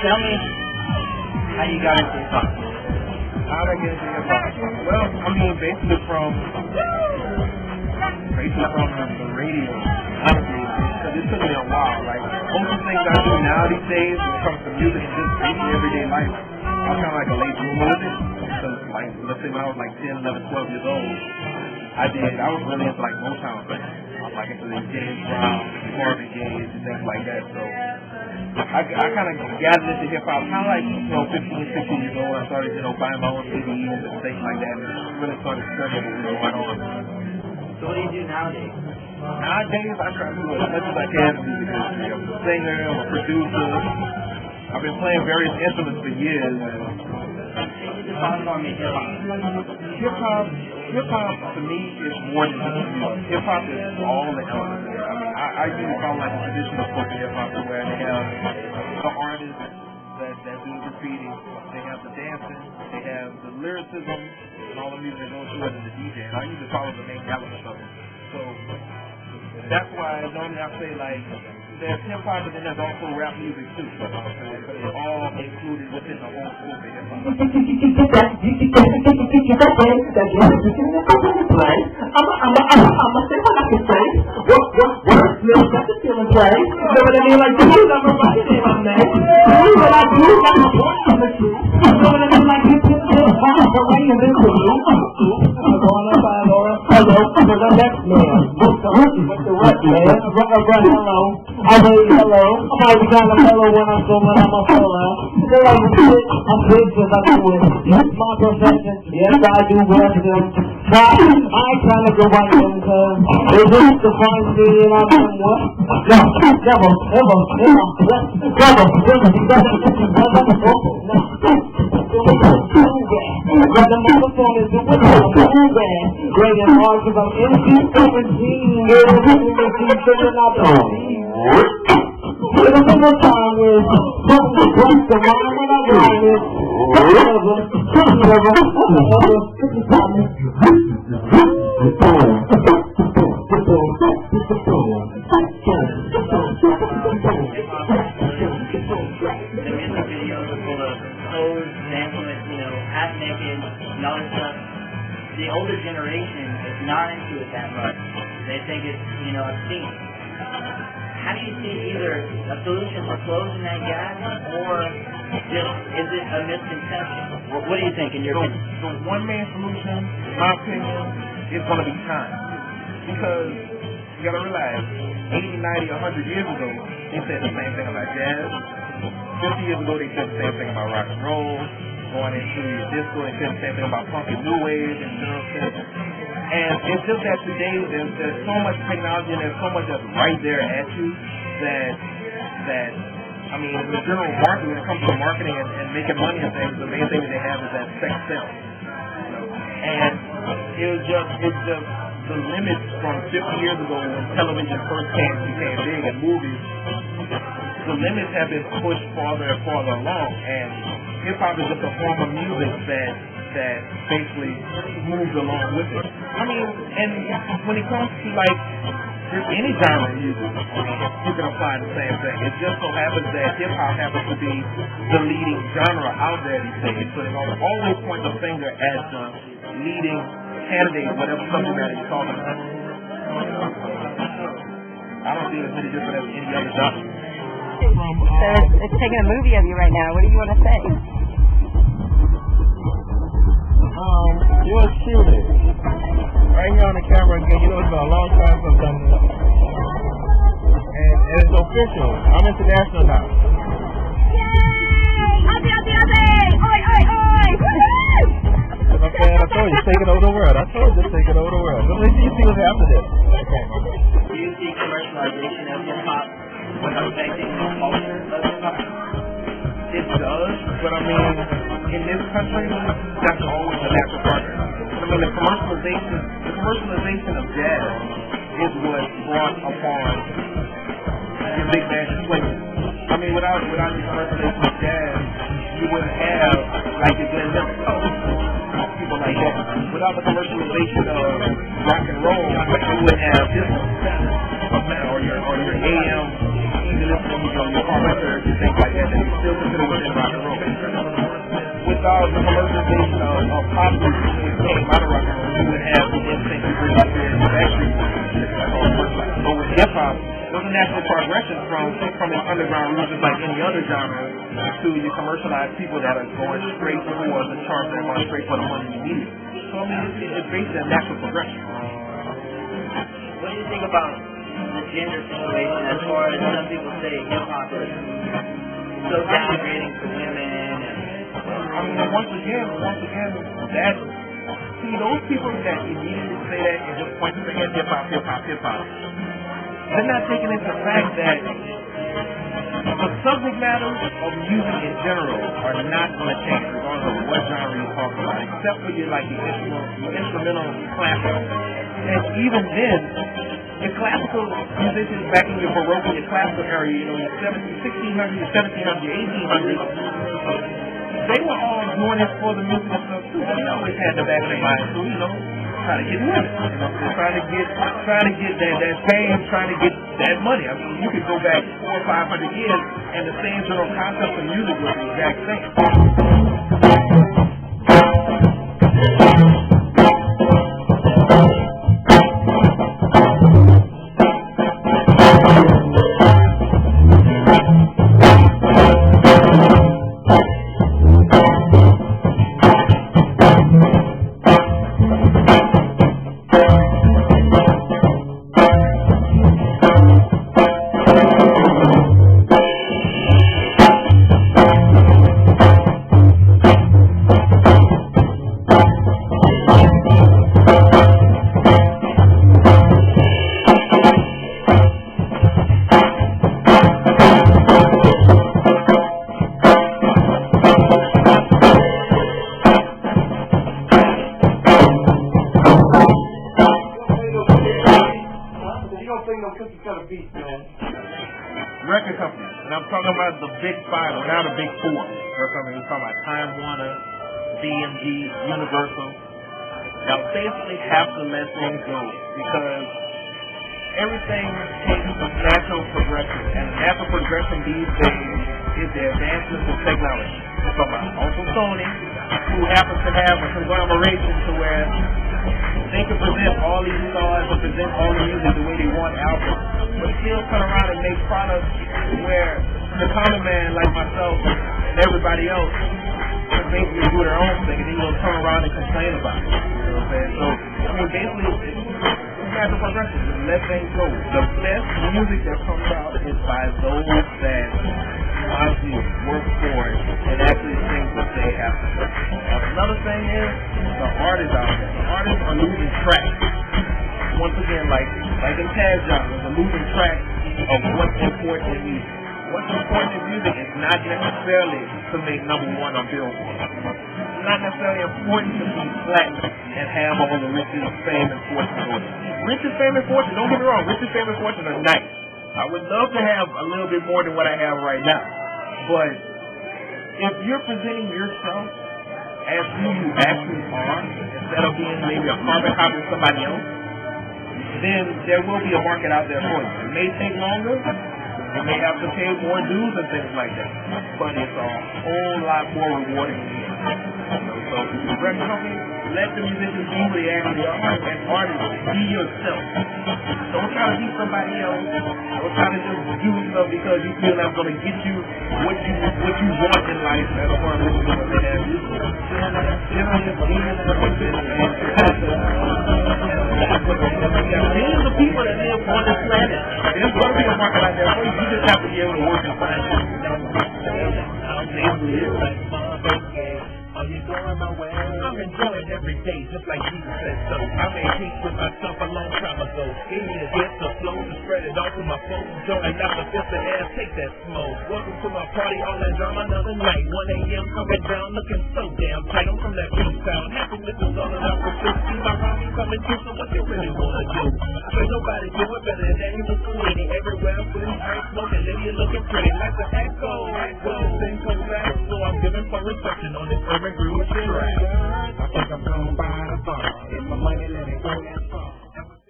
tell me how you got into hip-hop. How did I get into hip-hop? Well, I mean, basically from the radio, honestly, because it took me a while. Like, most of the things I do now these days when it comes to music and just basic everyday life, I'm kind of like a late bloomer with it. Because, like, let's say when I was like 10, 11, 12 years old, I was really into like Motown things. I was like into the James Brown, Marvin Gaye, and things like that. So I kind of gathered into hip hop kind of like 15, 16 years old. I started buying my own CDs and things like that, and really started studying what was going on. So what do you do nowadays? Nowadays I try to do as much as I can in music industry. I'm a singer, I'm a producer. I've been playing various instruments for years. Hip hop to me is more than just music. Hip hop is all the elements there. I mean, I usually call like the traditional spoken hip hop where they have the artists that do the graffiti, they have the dancing, they have the lyricism, and all the music that goes through it, and the DJ. And I usually follow the main elements of it. So that's why normally I say like there's hip hop, but then there's also rap music too. But it's all included within the whole scope of hip hop. Hello. I was kind of mellow when I'm sober, I'm a fella. Say I'm shit, I'm big because I do it. It's my profession, yes I do work them. But I ain't trying to go by them cause they used to find me and I'm doing what? No, never. But the microphone is the window, great and hard cause I'm NC-17, figuring out the the single time is putting the breaks to mine when I rhyme it. The older generation is not into it that much. They think it's, obscene. How do you see either a solution for closing that gap, or just is it a misconception? What do you think in your opinion? The one-man solution, in my opinion, is going to be time. Because you got to realize, 80, 90, 100 years ago, they said the same thing about jazz. 50 years ago, they said the same thing about rock and roll. Going into your disco, they said the same thing about punk and new wave and general sense. And it's just that today there's so much technology and there's so much that's right there at you that I mean, in the general market, when it comes to marketing and making money and things, the main thing that they have is that sex sell. And it's just the limits from 50 years ago when television first became big and movies. The limits have been pushed farther and farther along, and hip hop is just a form of music that basically moves along with it. I mean, and when it comes to like any genre of music, you can apply the same thing. It just so happens that hip hop happens to be the leading genre out there these days. So they always point the finger at the leading candidate, whatever subject matter you're talking about. I don't see it as many different as any other genre. So it's taking a movie of you right now. What do you want to say? Yours truly. Right here on the camera again. You know it's been a long time since I've done this. And it's official. I'm international now. I told you, take it over the world. I told you, take it over the world. Let me see what's after this. Do you see commercialization of hip hop affecting the culture of hip hop? It does, but I mean, in this country, that's always a natural partner. I mean, the commercialization of jazz is what brought upon your big band swinging. I mean, without the commercialization of jazz, you wouldn't have like the Glenn Miller, people like that. Without the commercialization of rock and roll, you wouldn't have this or your AM, even listening to your car records and things like that. still considered within rock and roll. Without the commercialization of pop music that came out of rock and roll, you would have the instinct to bring up but with hip hop, there's a natural progression from its underground roots like any other genre to your commercialized people that are going straight for the charts, that are going straight for the money immediately. So I mean, it's basically a natural progression. What do you think about the gender situation as far as some people say hip hop is so downgrading to women? I mean, once again, that see those people that immediately say that and just point to the head hip hop, they're not taking into the fact that the subject matters of music in general are not going to change regardless of what genre you talk about, except for your instrumental classics. And even then, the classical musicians back in your Baroque and your classical era, your 1600s, your 1700s, your 1800s, they were all doing it for the music and stuff too. They always had the back of their mind too, trying to get women, trying to get that fame, trying to get that money. I mean, you could go back 400 or 500 years, and the same general concept of music was the exact same. Record companies, and I'm talking about the big five, or now the big four. We're talking about Time Warner, BMG, Universal. Now basically have to let things go because everything takes a natural progression, and the natural progression these days is the advancements in technology. We're talking about also Sony, who happens to have a conglomeration to where they can present all these stars and present all the music the way they want albums, but still turn around and make products where the common man like myself and everybody else can basically do their own thing, and then you'll turn around and complain about it. You know what I'm saying? So, I mean, basically, it's natural progression. Just let things go. The best music that comes out is by those that honestly work for it and actually think that they have to. Now, another thing is the artists out there. The artists are losing track. Once again, like in tag genres, they're losing track of what's important in music. What's important in music is not necessarily to make number one on Billboard. It's not necessarily important to be platinum and have all the riches, fame, and fortune. Riches, fame, and fortune, don't get me wrong, riches, fame, and fortune are nice. I would love to have a little bit more than what I have right now. But if you're presenting yourself as who you actually are, instead of being maybe a carbon copy of somebody else, then there will be a market out there for you. It may take longer, you may have to pay more dues and things like that, but it's a whole lot more rewarding. So the record company, let the musicians be who they actually are, and artists, be yourself. Don't try to be somebody else. Don't try to just do stuff because you feel that's going to get you what you want in life as a part of what they have you. Millions of people that live on this planet. There's going to be a market out there for you. You just have to be able to work and find it. Are you going my way? I'm enjoying every day just like Jesus said so. I made peace with myself a long time ago. Gave me the gift of flow to spread it all to my folks. Join out the fifth and air, take that smoke. Welcome to my party, all that drama, another night. 1 a.m. coming down, looking so damn tight. I'm from that beach town. Happiness is all about pursuit. See my homie coming through, so what you really wanna do? Ain't nobody do it better than that. You was Sweeney. Everywhere I'm feeling drink, smoking, then you're looking pretty like the echo. Well, this thing comes back, so I'm giving for reception on this urban groove track. I think I'm coming back.